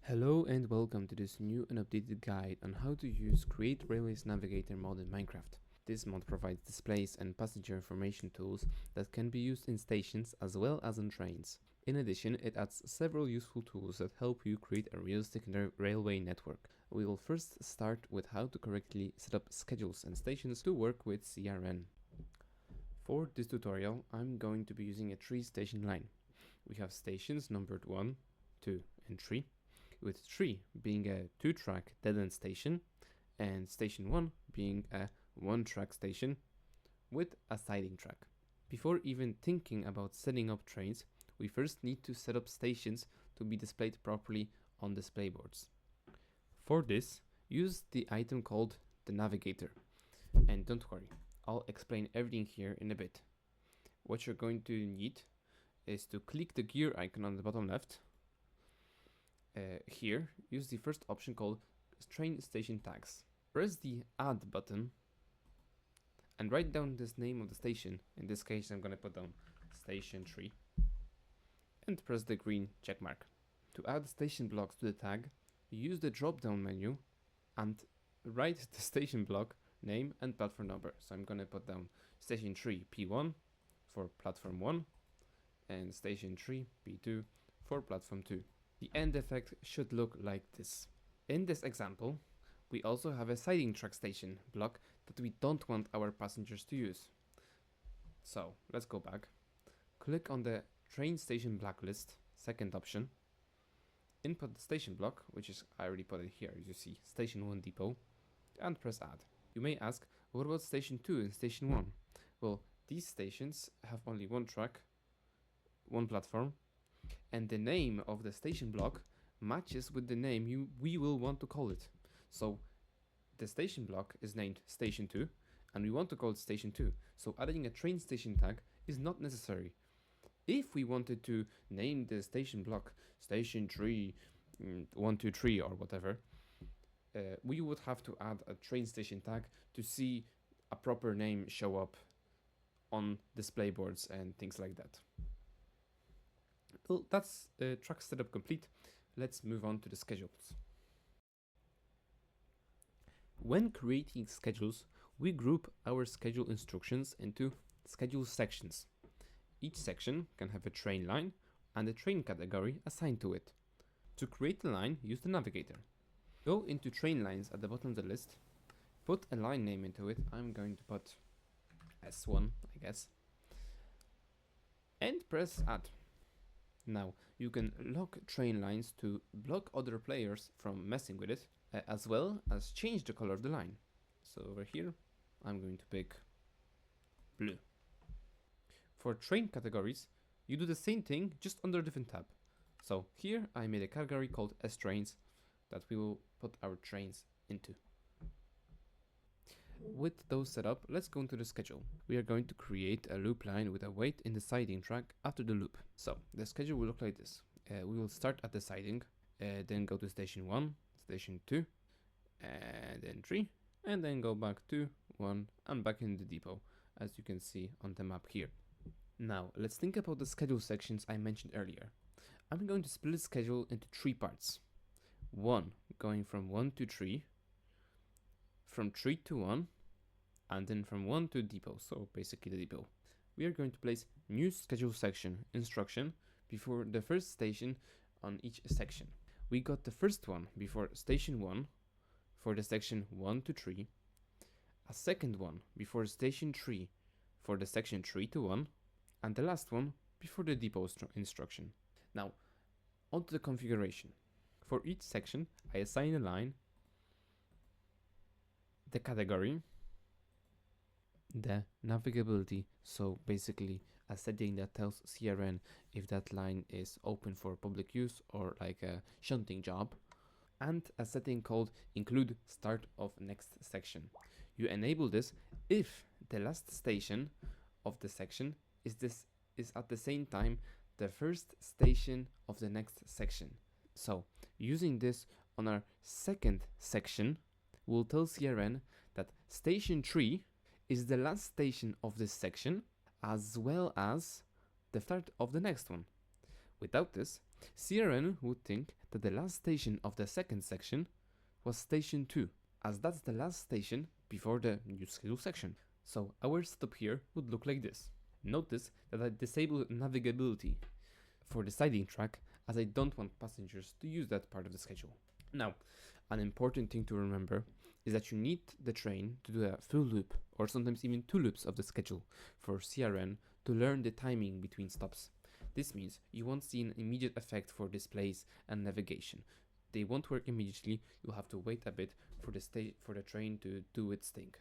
Hello and welcome to this new and updated guide on how to use Create Railways Navigator mod in Minecraft. This mod provides displays and passenger information tools that can be used in stations as well as on trains. In addition, it adds several useful tools that help you create a realistic railway network. We will first start with how to correctly set up schedules and stations to work with CRN. For this tutorial, I'm going to be using a 3-station line. We have stations numbered 1, 2 and 3. With 3 being a 2-track dead-end station and station 1 being a 1-track station with a siding track. Before even thinking about setting up trains, we first need to set up stations to be displayed properly on display boards. For this, use the item called the Navigator. And don't worry, I'll explain everything here in a bit. What you're going to need is to click the gear icon on the bottom left. Here, use the first option called Train Station Tags. Press the Add button and write down this name of the station. In this case, I'm going to put down Station 3 and press the green check mark. To add station blocks to the tag, use the drop-down menu and write the station block name and platform number. So I'm going to put down Station 3 P1 for platform 1 and Station 3 P2 for platform 2. The end effect should look like this. In this example, we also have a siding track station block that we don't want our passengers to use. So let's go back. Click on the train station blacklist, second option. Input the station block, which is, I already put it here, as you see, station 1 depot, and press add. You may ask, what about station 2 and station 1? Well, these stations have only 1 track, 1 platform, and the name of the station block matches with the name we will want to call it. So the station block is named Station 2 and we want to call it Station 2. So adding a train station tag is not necessary. If we wanted to name the station block Station 3, 1, 2, 3 or whatever, we would have to add a train station tag to see a proper name show up on display boards and things like that. Well, that's track setup complete. Let's move on to the schedules. When creating schedules, we group our schedule instructions into schedule sections. Each section can have a train line and a train category assigned to it. To create the line, use the Navigator. Go into train lines at the bottom of the list, put a line name into it. I'm going to put S1, I guess, and press add. Now, you can lock train lines to block other players from messing with it, as well as change the color of the line. So over here, I'm going to pick blue. For train categories, you do the same thing, just under a different tab. So here, I made a category called S-Trains that we will put our trains into. With those set up, let's go into the schedule. We are going to create a loop line with a wait in the siding track after the loop. So the schedule will look like this. We will start at the siding, then go to station 1, station 2, and then 3, and then go back to 1 and back in the depot, as you can see on the map here. Now let's think about the schedule sections I mentioned earlier. I'm going to split the schedule into 3 parts. 1 going from 1 to 3, from 3 to 1, and then from 1 to depot, so basically the depot. We are going to place new schedule section instruction before the first station on each section. We got the first one before station 1 for the section 1 to 3, a second one before station 3 for the section 3 to 1, and the last one before the depot instruction. Now, onto the configuration. For each section, I assign a line, the category, the navigability, so basically a setting that tells CRN if that line is open for public use or like a shunting job, and a setting called include start of next section. You enable this if the last station of the section is at the same time the first station of the next section. So using this on our second section, will tell CRN that station 3 is the last station of this section, as well as the start of the next one. Without this, CRN would think that the last station of the second section was station 2, as that's the last station before the new schedule section. So our setup here would look like this. Notice that I disabled navigability for the siding track, as I don't want passengers to use that part of the schedule. Now, an important thing to remember is that you need the train to do a full loop, or sometimes even 2 loops of the schedule for CRN to learn the timing between stops. This means you won't see an immediate effect for displays and navigation. They won't work immediately, you'll have to wait a bit for the train to do its thing.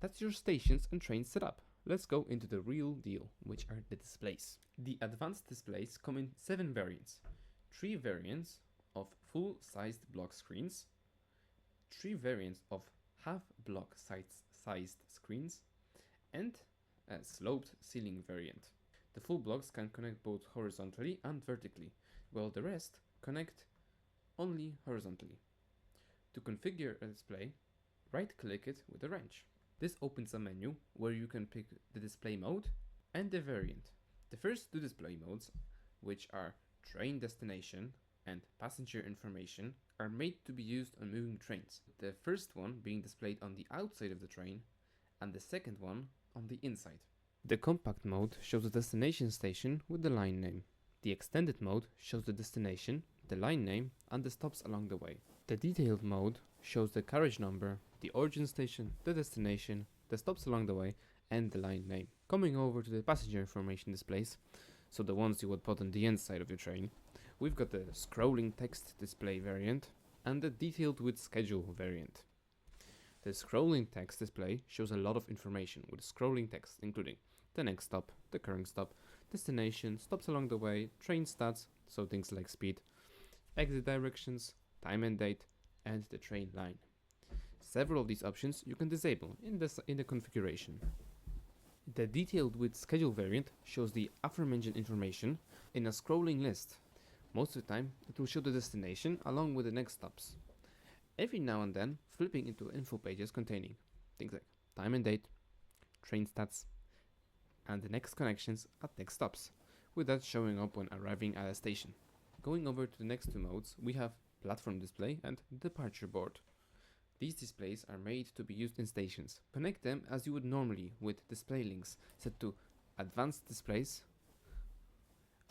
That's your stations and trains set up. Let's go into the real deal, which are the displays. The advanced displays come in 7 variants. 3 variants of full-sized block screens, 3 variants of half-block sized screens, and a sloped ceiling variant. The full blocks can connect both horizontally and vertically, while the rest connect only horizontally. To configure a display, right-click it with a wrench. This opens a menu where you can pick the display mode and the variant. The first 2 display modes, which are train destination and passenger information, are made to be used on moving trains. The first one being displayed on the outside of the train and the second one on the inside. The compact mode shows the destination station with the line name. The extended mode shows the destination, the line name, and the stops along the way. The detailed mode shows the carriage number, the origin station, the destination, the stops along the way, and the line name. Coming over to the passenger information displays, so the ones you would put on the inside of your train, we've got the scrolling text display variant and the detailed with schedule variant. The scrolling text display shows a lot of information with scrolling text, including the next stop, the current stop, destination, stops along the way, train stats, so things like speed, exit directions, time and date, and the train line. Several of these options you can disable in the configuration. The detailed with schedule variant shows the aforementioned information in a scrolling list. Most of the time, it will show the destination along with the next stops. Every now and then, flipping into info pages containing things like time and date, train stats, and the next connections at next stops, with that showing up when arriving at a station. Going over to the next 2 modes, we have platform display and departure board. These displays are made to be used in stations. Connect them as you would normally with display links set to advanced displays,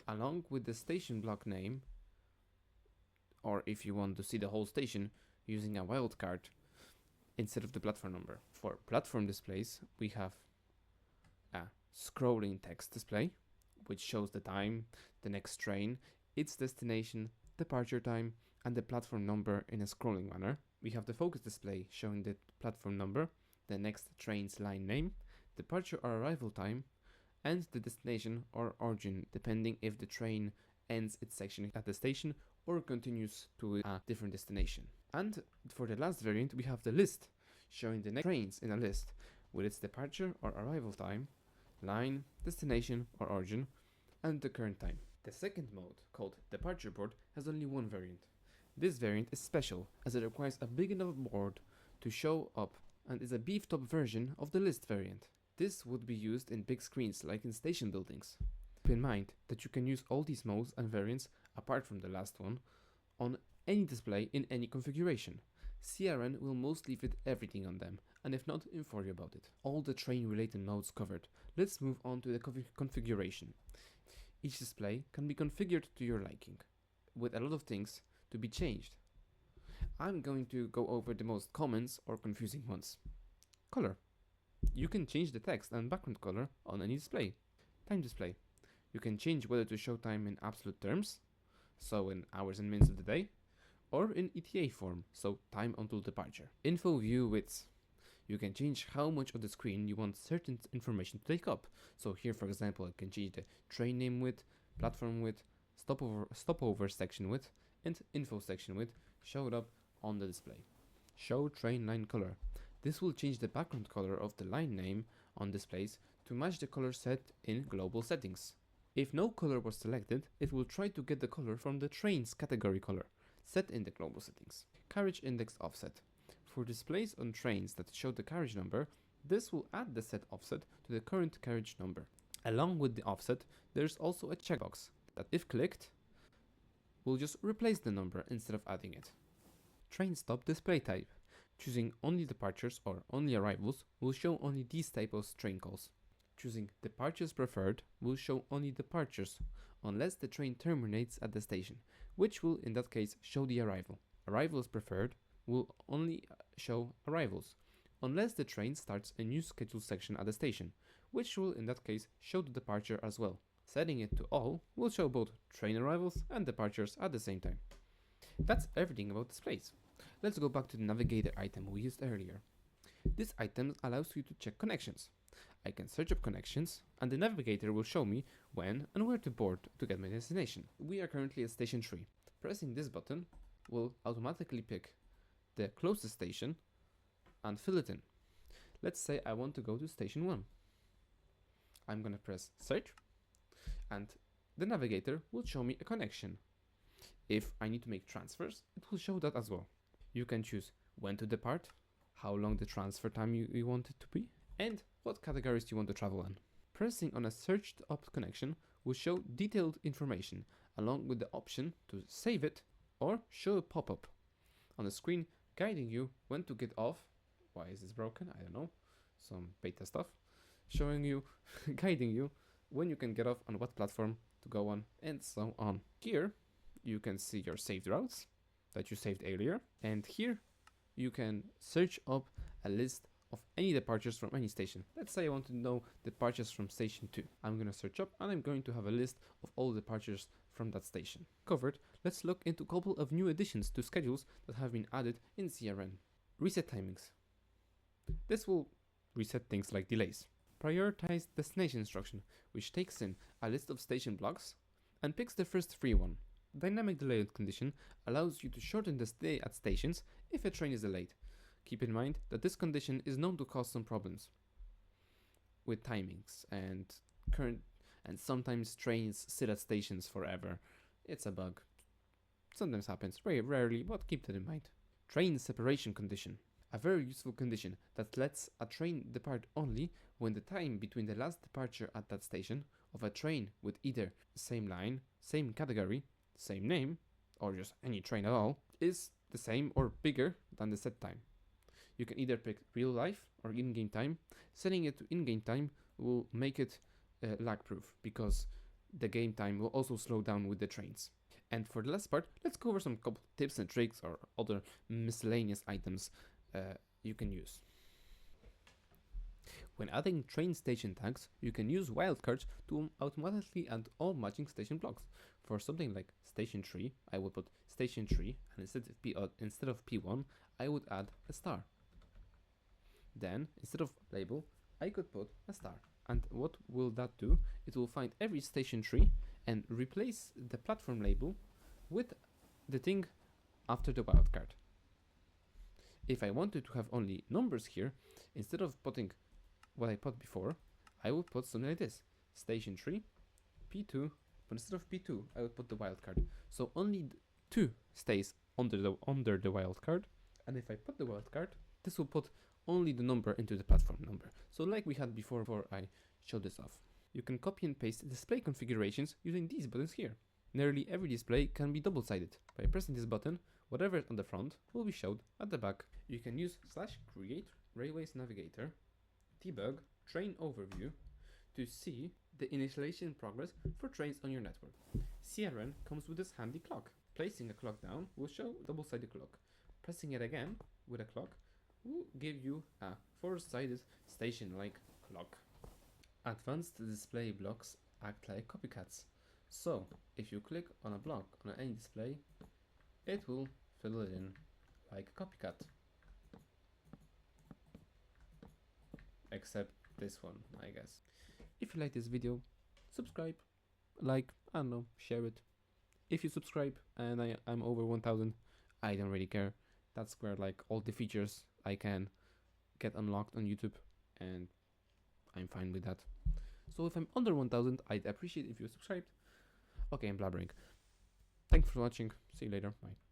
along with the station block name, or if you want to see the whole station, using a wildcard instead of the platform number. For platform displays, we have a scrolling text display, which shows the time, the next train, its destination, departure time, and the platform number in a scrolling manner. We have the focus display showing the platform number, the next train's line name, departure or arrival time, and the destination or origin, depending if the train ends its section at the station or continues to a different destination. And for the last variant, we have the list, showing the next trains in a list with its departure or arrival time, line, destination or origin, and the current time. The second mode, called departure board, has only 1 variant. This variant is special as it requires a big enough board to show up and is a beefed up version of the list variant. This would be used in big screens like in station buildings. Keep in mind that you can use all these modes and variants, apart from the last one, on any display in any configuration. CRN will mostly fit everything on them, and if not, inform you about it. All the train related modes covered. Let's move on to the configuration. Each display can be configured to your liking, with a lot of things to be changed. I'm going to go over the most common or confusing ones. Color. You can change the text and background color on any display. Time display. You can change whether to show time in absolute terms, so in hours and minutes of the day, or in ETA form, so time until departure. Info view width. You can change how much of the screen you want certain information to take up. So here, for example, I can change the train name width, platform width, stopover section width, and info section width showed up on the display. Show train line color. This will change the background color of the line name on displays to match the color set in global settings. If no color was selected, it will try to get the color from the train's category color, set in the global settings. Carriage index offset. For displays on trains that show the carriage number, this will add the set offset to the current carriage number. Along with the offset, there's also a checkbox that, if clicked, will just replace the number instead of adding it. Train stop display type. Choosing only departures or only arrivals will show only these type of train calls. Choosing departures preferred will show only departures unless the train terminates at the station, which will in that case show the arrival. Arrivals preferred will only show arrivals unless the train starts a new scheduled section at the station, which will in that case show the departure as well. Setting it to all will show both train arrivals and departures at the same time. That's everything about displays. Let's go back to the navigator item we used earlier. This item allows you to check connections. I can search up connections and the navigator will show me when and where to board to get my destination. We are currently at station 3. Pressing this button will automatically pick the closest station and fill it in. Let's say I want to go to station 1. I'm gonna press search and the navigator will show me a connection. If I need to make transfers, it will show that as well. You can choose when to depart, how long the transfer time you want it to be, and what categories you want to travel in. Pressing on a searched up connection will show detailed information along with the option to save it or show a pop-up on the screen guiding you when to get off. Why is this broken? I don't know. Some beta stuff. Showing you, guiding you when you can get off on what platform to go on and so on. Here you can see your saved routes that you saved earlier, and here you can search up a list of any departures from any station. Let's say I want to know departures from station 2. I'm going to search up and I'm going to have a list of all departures from that station. Covered, let's look into a couple of new additions to schedules that have been added in CRN. Reset timings. This will reset things like delays. Prioritize destination instruction, which takes in a list of station blocks and picks the first free one. Dynamic delay condition allows you to shorten the stay at stations if a train is delayed. Keep in mind that this condition is known to cause some problems with timings and sometimes trains sit at stations forever. It's a bug. Sometimes happens, very rarely, but keep that in mind. Train separation condition. A very useful condition that lets a train depart only when the time between the last departure at that station of a train with either same line, same category, same name, or just any train at all, is the same or bigger than the set time. You can either pick real life or in-game time. Setting it to in-game time will make it lag proof because the game time will also slow down with the trains. And for the last part, let's go over some couple tips and tricks or other miscellaneous items you can use. When adding train station tags, you can use wildcards to automatically add all matching station blocks. For something like station 3, I would put station 3 and instead of P1, I would add a star. Then, instead of label, I could put a star. And what will that do? It will find every station 3 and replace the platform label with the thing after the wildcard. If I wanted to have only numbers here, instead of putting what I put before, I would put something like this. Station 3, P2, but instead of P2, I would put the wildcard. So only 2 stays under the wildcard. And if I put the wildcard, this will put only the number into the platform number. So like we had before I showed this off. You can copy and paste display configurations using these buttons here. Nearly every display can be double-sided. By pressing this button, whatever is on the front will be showed at the back. You can use /Create Railways Navigator, debug train overview to see the initialization progress for trains on your network. CRN comes with this handy clock. Placing a clock down will show a double-sided clock. Pressing it again with a clock will give you a four-sided station-like clock. Advanced display blocks act like copycats. So, if you click on a block on any display, it will fill it in like a copycat. Except this one, I guess. If you like this video, subscribe, like, I don't know, share it. If you subscribe and I'm over 1000, I don't really care. That's where like all the features I can get unlocked on YouTube, and I'm fine with that. So if I'm under 1000, I'd appreciate if you subscribed. Okay, I'm blabbering. Thanks for watching. See you later. Bye.